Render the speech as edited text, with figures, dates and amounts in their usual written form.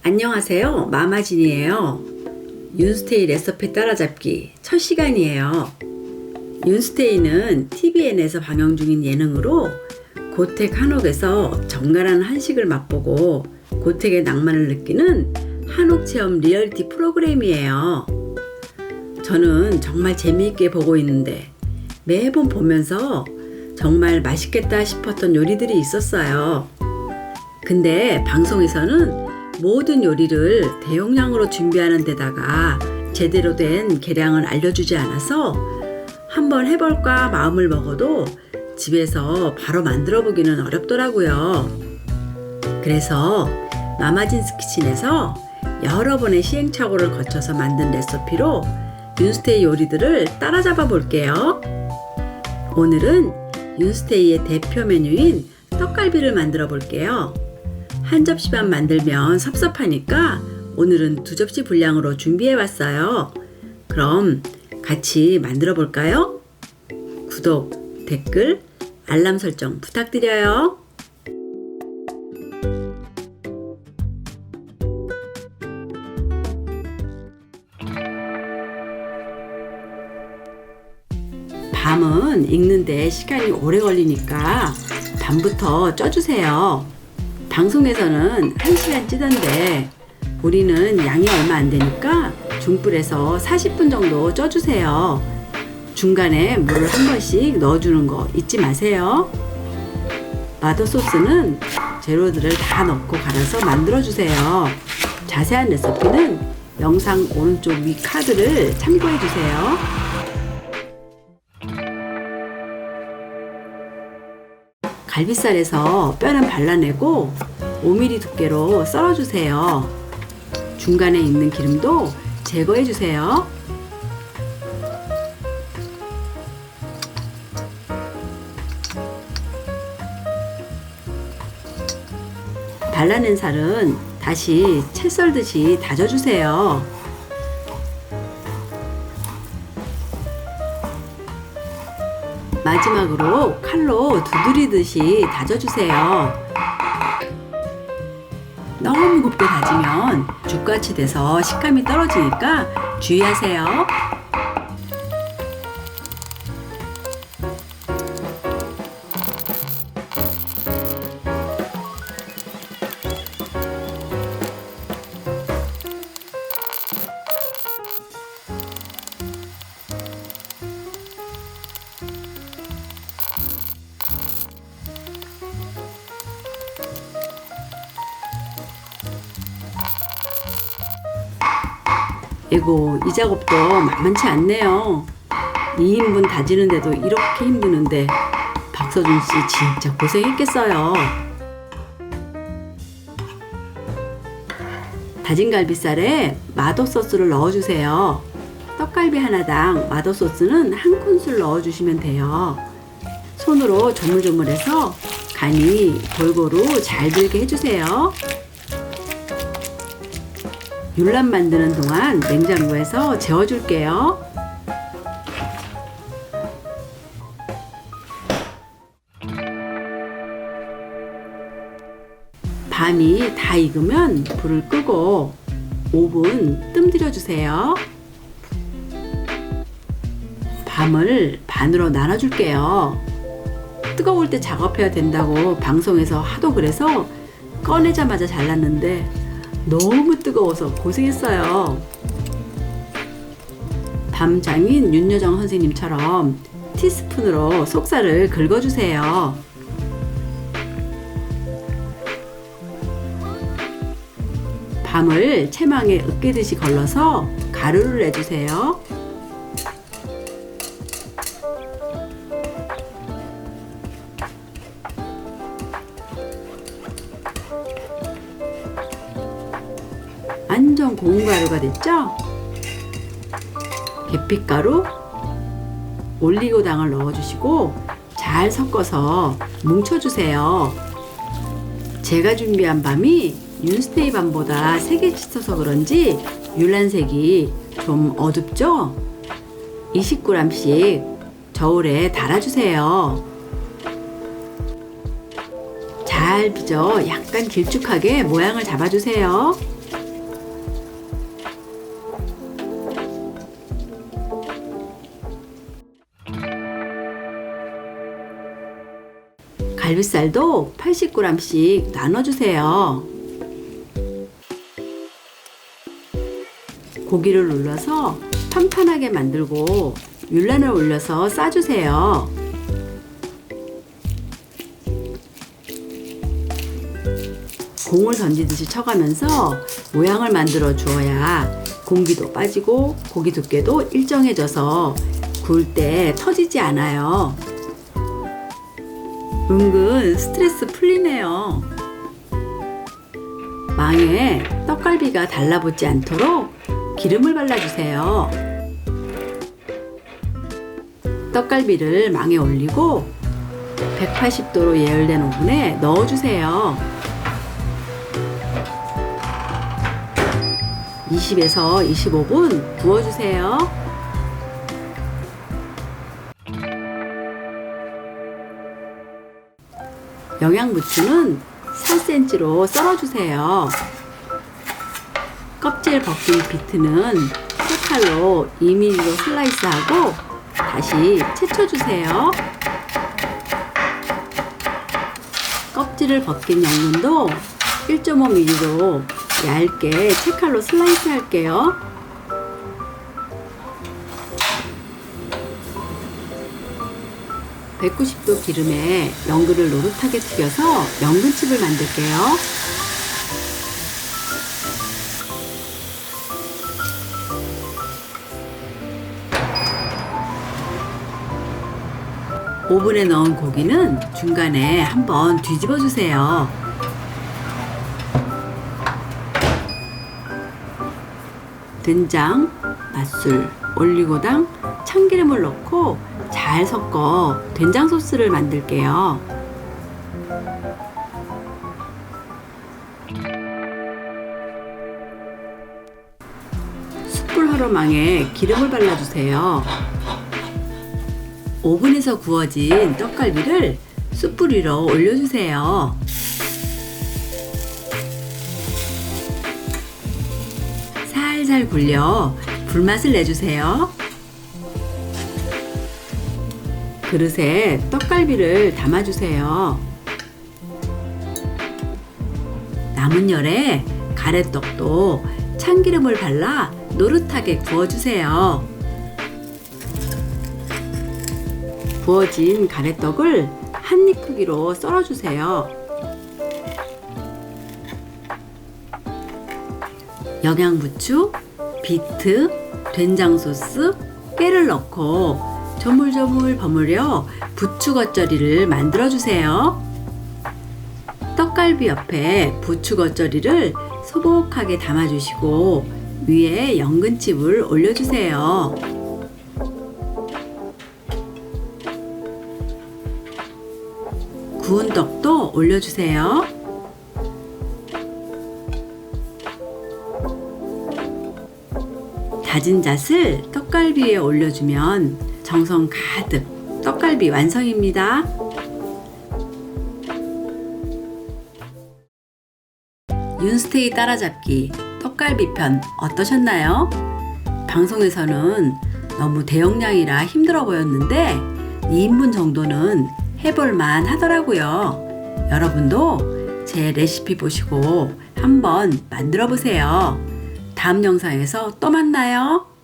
안녕하세요. 마마진이에요. 윤스테이 레시피 따라잡기 첫 시간이에요. 윤스테이는 TVN에서 방영 중인 예능으로 고택 한옥에서 정갈한 한식을 맛보고 고택의 낭만을 느끼는 한옥 체험 리얼리티 프로그램이에요. 저는 정말 재미있게 보고 있는데 매번 보면서 정말 맛있겠다 싶었던 요리들이 있었어요. 근데 방송에서는 모든 요리를 대용량으로 준비하는 데다가 제대로 된 계량을 알려주지 않아서 한번 해볼까 마음을 먹어도 집에서 바로 만들어 보기는 어렵더라고요. 그래서 마마진스 키친에서 여러 번의 시행착오를 거쳐서 만든 레시피로 윤스테이 요리들을 따라잡아 볼게요. 오늘은 윤스테이의 대표 메뉴인 떡갈비를 만들어 볼게요. 한 접시만 만들면 섭섭하니까 오늘은 2접시 분량으로 준비해 왔어요. 그럼 같이 만들어 볼까요? 구독, 댓글, 알람 설정 부탁드려요. 밤은 익는데 시간이 오래 걸리니까 밤부터 쪄주세요. 방송에서는 1시간 찌던데 우리는 양이 얼마 안 되니까 중불에서 40분 정도 쪄주세요. 중간에 물을 한 번씩 넣어주는 거 잊지 마세요. 마더 소스는 재료들을 다 넣고 갈아서 만들어주세요. 자세한 레시피는 영상 오른쪽 위 카드를 참고해주세요. 갈비살에서 뼈는 발라내고 5mm 두께로 썰어주세요. 중간에 있는 기름도 제거해주세요. 발라낸 살은 다시 채 썰듯이 다져주세요. 마지막으로 칼로 두드리듯이 다져주세요. 너무 곱게 다지면 죽같이 돼서 식감이 떨어지니까 주의하세요. 이고 이 작업도 만만치 않네요. 2인분 다지는데도 이렇게 힘드는데 박서준씨 진짜 고생했겠어요. 다진 갈비살에 마더 소스를 넣어주세요. 떡갈비 하나당 마더 소스는 한 큰술 넣어주시면 돼요. 손으로 조물조물해서 간이 골고루 잘 들게 해주세요. 율란 만드는 동안 냉장고에서 재워줄게요. 밤이 다 익으면 불을 끄고 5분 뜸 들여주세요. 밤을 반으로 나눠줄게요. 뜨거울 때 작업해야 된다고 방송에서 하도 그래서 꺼내자마자 잘랐는데 너무 뜨거워서 고생했어요. 밤장인 윤여정 선생님처럼 티스푼으로 속살을 긁어주세요. 밤을 채망에 으깨듯이 걸러서 가루를 내주세요. 완전 고운 가루가 됐죠? 계피가루, 올리고당을 넣어주시고 잘 섞어서 뭉쳐주세요. 제가 준비한 밤이 윤스테이 밤보다 색이 짙어서 그런지 율란색이 좀 어둡죠? 20g씩 저울에 달아주세요. 잘 빚어 약간 길쭉하게 모양을 잡아주세요. 갈비살도 80g씩 나눠주세요. 고기를 눌러서 판판하게 만들고 윤란을 올려서 싸주세요. 공을 던지듯이 쳐가면서 모양을 만들어 주어야 공기도 빠지고 고기 두께도 일정해져서 구울 때 터지지 않아요. 은근 스트레스 풀리네요. 망에 떡갈비가 달라붙지 않도록 기름을 발라주세요. 떡갈비를 망에 올리고 180도로 예열된 오븐에 넣어주세요. 20에서 25분 구워주세요. 영양부추는 4cm로 썰어주세요. 껍질 벗긴 비트는 칼로 2mm로 슬라이스하고 다시 채쳐주세요. 껍질을 벗긴 양념도 1.5mm로 얇게 채칼로 슬라이스 할게요. (190도) 기름에 연근을 노릇하게 튀겨서 연근칩을 만들게요. 오븐에 넣은 고기는 중간에 한번 뒤집어 주세요. 된장, 맛술, 올리고당, 참기름을 넣고 잘 섞어 된장 소스를 만들게요. 숯불 화로망에 기름을 발라주세요. 오븐에서 구워진 떡갈비를 숯불 위로 올려주세요. 살살 굴려 불맛을 내주세요. 그릇에 떡갈비를 담아주세요. 남은 열에 가래떡도 참기름을 발라 노릇하게 구워주세요. 구워진 가래떡을 한 입 크기로 썰어주세요. 영양부추, 비트, 된장소스, 깨를 넣고 조물조물 버무려 부추 겉절이를 만들어주세요. 떡갈비 옆에 부추 겉절이를 소복하게 담아주시고 위에 연근칩을 올려주세요. 구운 떡도 올려주세요. 다진 잣을 떡갈비 위에 올려주면 정성 가득 떡갈비 완성입니다. 윤스테이 따라잡기 떡갈비 편 어떠셨나요? 방송에서는 너무 대용량이라 힘들어 보였는데 2인분 정도는 해볼만 하더라고요. 여러분도 제 레시피 보시고 한번 만들어 보세요. 다음 영상에서 또 만나요.